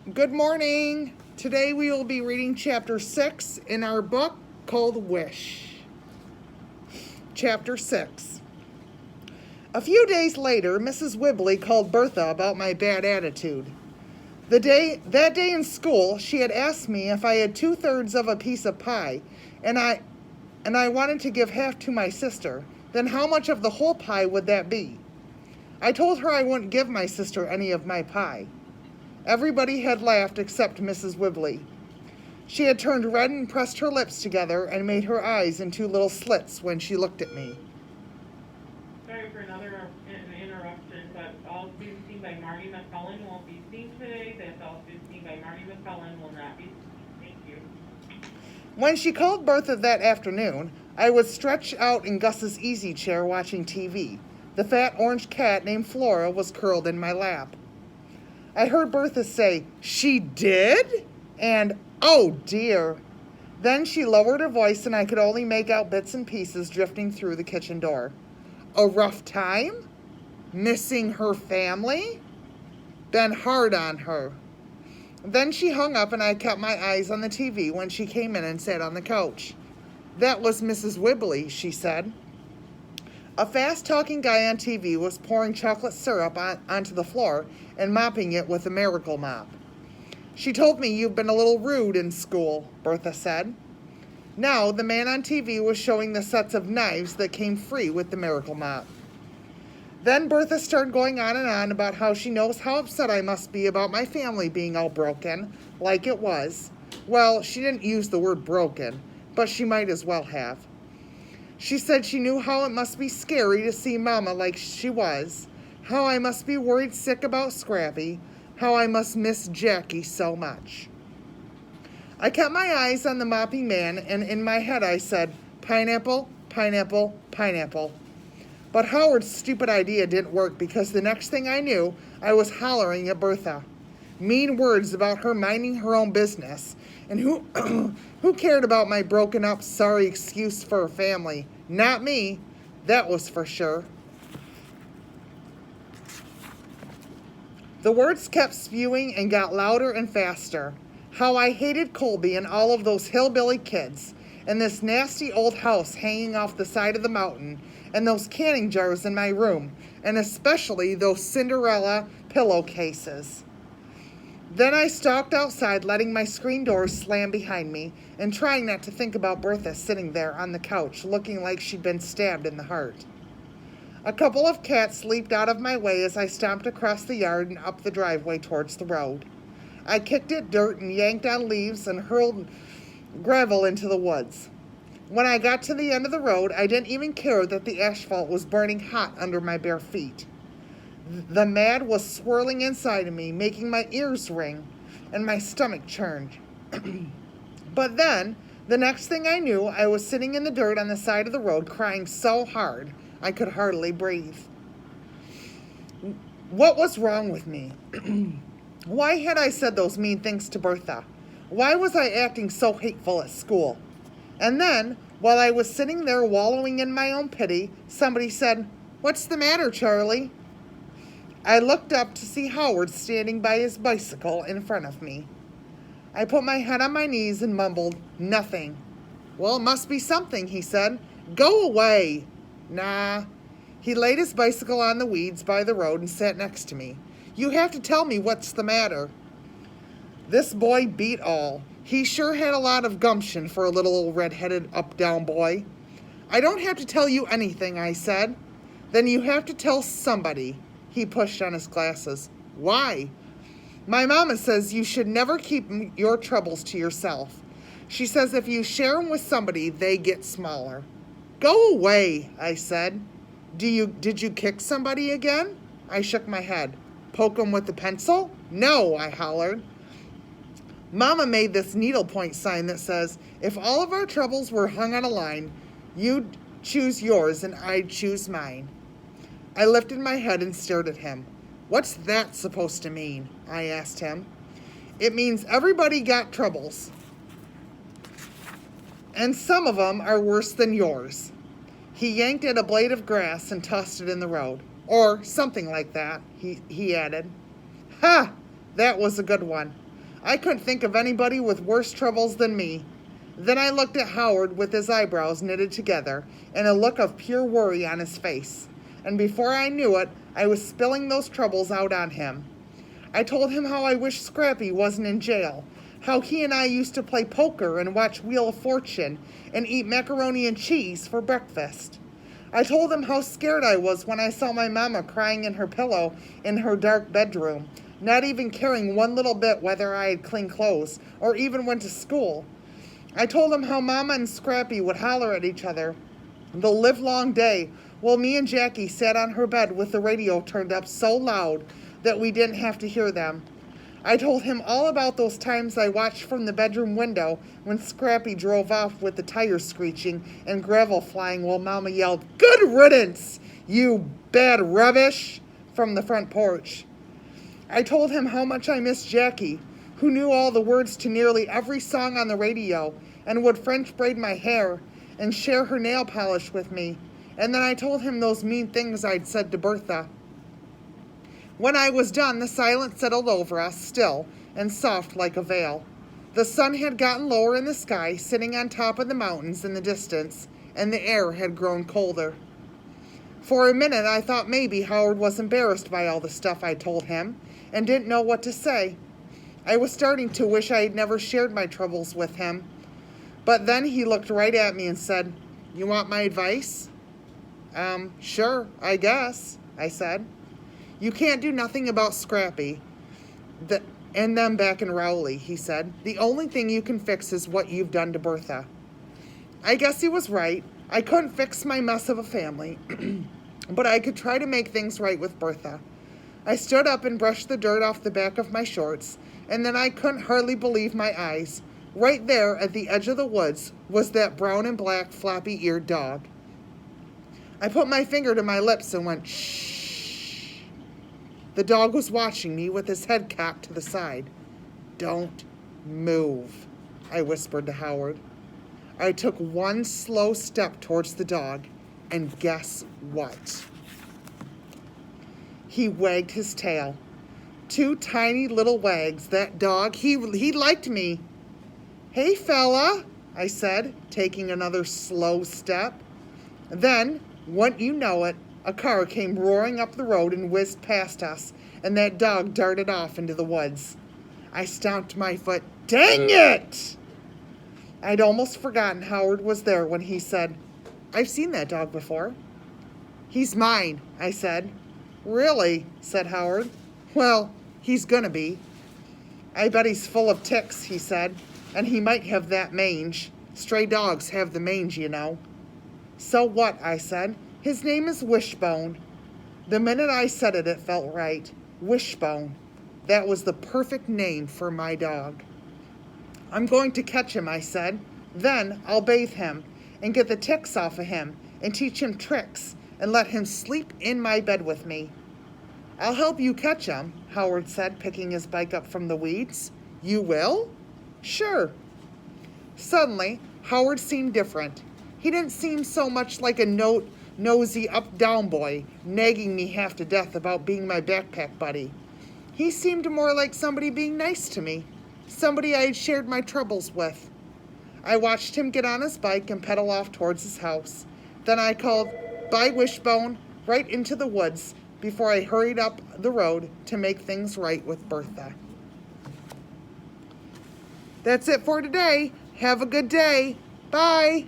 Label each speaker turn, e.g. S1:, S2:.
S1: Good morning. Today we will be reading chapter 6 in our book called Wish. Chapter 6. A few days later, Mrs. Wibley called Bertha about my bad attitude. That day in school, she had asked me if I had 2/3 of a piece of pie, and I wanted to give half to my sister. Then how much of the whole pie would that be? I told her I wouldn't give my sister any of my pie. Everybody had laughed except Mrs. Wibley. She had turned red and pressed her lips together and made her eyes into little slits when she looked at me.
S2: Sorry for another interruption, but all students seen by Marty McCullen won't be seen today. That's all students seen by Marty McCullen will not be seen. Thank you.
S1: When she called Bertha that afternoon, I was stretched out in Gus's easy chair watching TV. The fat orange cat named Flora was curled in my lap. I heard Bertha say, "She did?" and, "Oh dear." Then she lowered her voice and I could only make out bits and pieces drifting through the kitchen door. A rough time? Missing her family? Been hard on her. Then she hung up and I kept my eyes on the TV when she came in and sat on the couch. "That was Mrs. Wibley," she said. A fast-talking guy on TV was pouring chocolate syrup onto the floor and mopping it with a miracle mop. "She told me you've been a little rude in school," Bertha said. Now, the man on TV was showing the sets of knives that came free with the miracle mop. Then Bertha started going on and on about how she knows how upset I must be about my family being all broken, like it was. Well, she didn't use the word broken, but she might as well have. She said she knew how it must be scary to see Mama like she was, how I must be worried sick about Scrappy, how I must miss Jackie so much. I kept my eyes on the mopping man, and in my head I said, "Pineapple, pineapple, pineapple." But Howard's stupid idea didn't work because the next thing I knew, I was hollering at Bertha. Mean words about her minding her own business. And who cared about my broken up, sorry excuse for her family? Not me. That was for sure. The words kept spewing and got louder and faster. How I hated Colby and all of those hillbilly kids, and this nasty old house hanging off the side of the mountain, and those canning jars in my room, and especially those Cinderella pillowcases. Then I stalked outside, letting my screen doors slam behind me, and trying not to think about Bertha sitting there on the couch, looking like she'd been stabbed in the heart. A couple of cats leaped out of my way as I stomped across the yard and up the driveway towards the road. I kicked at dirt and yanked on leaves and hurled gravel into the woods. When I got to the end of the road, I didn't even care that the asphalt was burning hot under my bare feet. The mad was swirling inside of me, making my ears ring and my stomach churned. But then, the next thing I knew, I was sitting in the dirt on the side of the road crying so hard I could hardly breathe. What was wrong with me? Why had I said those mean things to Bertha? Why was I acting so hateful at school? And then, while I was sitting there wallowing in my own pity, somebody said, "What's the matter, Charlie?" I looked up to see Howard standing by his bicycle in front of me. I put my head on my knees and mumbled, "Nothing." "Well, it must be something," he said. "Go away." "Nah." He laid his bicycle on the weeds by the road and sat next to me. "You have to tell me what's the matter." This boy beat all. He sure had a lot of gumption for a little old red-headed up-down boy. "I don't have to tell you anything," I said. "Then you have to tell somebody." He pushed on his glasses. "Why?" "My mama says you should never keep your troubles to yourself. She says if you share them with somebody, they get smaller." "Go away," I said. Did you kick somebody again?" I shook my head. "Poke them with a pencil?" "No," I hollered. "Mama made this needlepoint sign that says, if all of our troubles were hung on a line, you'd choose yours and I'd choose mine." I lifted my head and stared at him. "What's that supposed to mean?" I asked him. "It means everybody got troubles, and some of them are worse than yours." He yanked at a blade of grass and tossed it in the road. "Or something like that," he added. "Ha! That was a good one. I couldn't think of anybody with worse troubles than me. Then I looked at Howard with his eyebrows knitted together and a look of pure worry on his face. And before I knew it, I was spilling those troubles out on him. I told him how I wished Scrappy wasn't in jail, how he and I used to play poker and watch Wheel of Fortune and eat macaroni and cheese for breakfast. I told him how scared I was when I saw my mama crying in her pillow in her dark bedroom, not even caring one little bit whether I had clean clothes or even went to school. I told him how Mama and Scrappy would holler at each other the livelong day while me and Jackie sat on her bed with the radio turned up so loud that we didn't have to hear them. I told him all about those times I watched from the bedroom window when Scrappy drove off with the tires screeching and gravel flying while Mama yelled, "Good riddance, you bad rubbish," from the front porch. I told him how much I missed Jackie, who knew all the words to nearly every song on the radio and would French braid my hair and share her nail polish with me. And then I told him those mean things I'd said to Bertha. When I was done, the silence settled over us, still and soft like a veil. The sun had gotten lower in the sky, sitting on top of the mountains in the distance, and the air had grown colder. For a minute, I thought maybe Howard was embarrassed by all the stuff I told him and didn't know what to say. I was starting to wish I had never shared my troubles with him. But then he looked right at me and said, "You want my advice?" Sure, I guess, I said. "You can't do nothing about Scrappy and them back in Rowley," he said. "The only thing you can fix is what you've done to Bertha." I guess he was right. I couldn't fix my mess of a family, but I could try to make things right with Bertha. I stood up and brushed the dirt off the back of my shorts, and then I couldn't hardly believe my eyes. Right there at the edge of the woods was that brown and black floppy-eared dog. I put my finger to my lips and went, "Shh." The dog was watching me with his head cocked to the side. "Don't move," I whispered to Howard. I took one slow step towards the dog, and guess what? He wagged his tail. Two tiny little wags, that dog. He liked me. "Hey, fella," I said, taking another slow step. Then, wouldn't you know it, a car came roaring up the road and whizzed past us, and that dog darted off into the woods. I stomped my foot. Dang it! I'd almost forgotten Howard was there when he said, "I've seen that dog before." "He's mine," I said. "Really?" said Howard. "Well, he's gonna be." "I bet he's full of ticks," he said, "and he might have that mange. Stray dogs have the mange, you know." "So what?" I said. "His name is Wishbone." The minute I said it, it felt right. Wishbone. That was the perfect name for my dog. "I'm going to catch him," I said. "Then I'll bathe him and get the ticks off of him and teach him tricks and let him sleep in my bed with me." "I'll help you catch him," Howard said, picking his bike up from the weeds. "You will?" "Sure." Suddenly, Howard seemed different. He didn't seem so much like a nosy up-down boy, nagging me half to death about being my backpack buddy. He seemed more like somebody being nice to me, somebody I had shared my troubles with. I watched him get on his bike and pedal off towards his house. Then I called, "Bye, Wishbone," right into the woods before I hurried up the road to make things right with Bertha. That's it for today. Have a good day. Bye.